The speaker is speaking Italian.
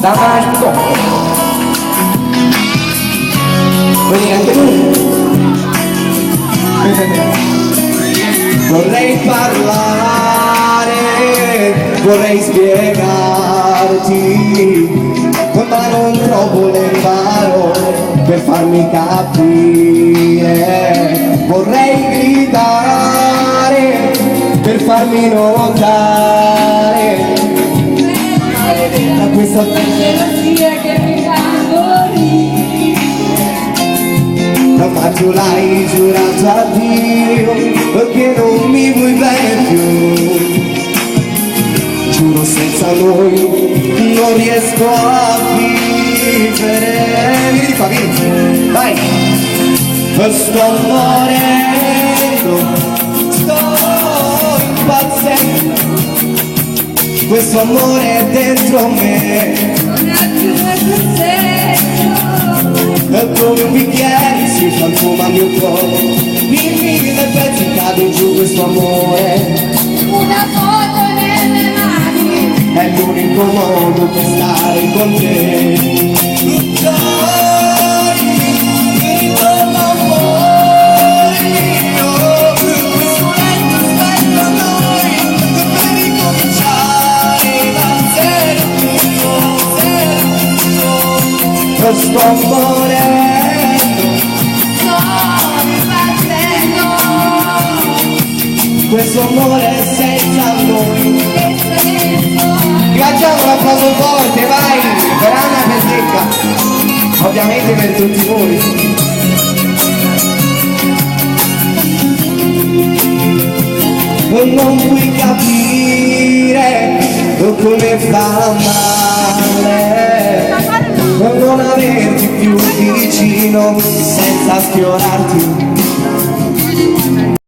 davanti. Quindi anche tu. Vorrei parlare, vorrei spiegarti, ma non trovo le parole per farmi capire. Vorrei gridare per farmi notare da questa gelosia che mi fa morire. Ma tu l'hai giurato a Dio che non mi vuoi bene più. Giuro senza noi non riesco a vivere. Vieni qua, vieni, vai. Sto morendo, sto impazzendo. Questo amore è dentro me, Non ha più senso. come un bicchiere si frantima il mio cuore. In mille pezzi cade giù questo amore. Una foto nelle mani È l'unico modo per stare con te. Ritorno amore mio, questo letto aspetta noi, per ricominciare da zero mio. Sto morendo, sto impazzendo. questo amore è senza noi. Che senso Facciamo un applauso forte, vai, per Anna Pesecca, ovviamente per tutti voi. Non puoi capire come fa male non averti più vicino senza sfiorarti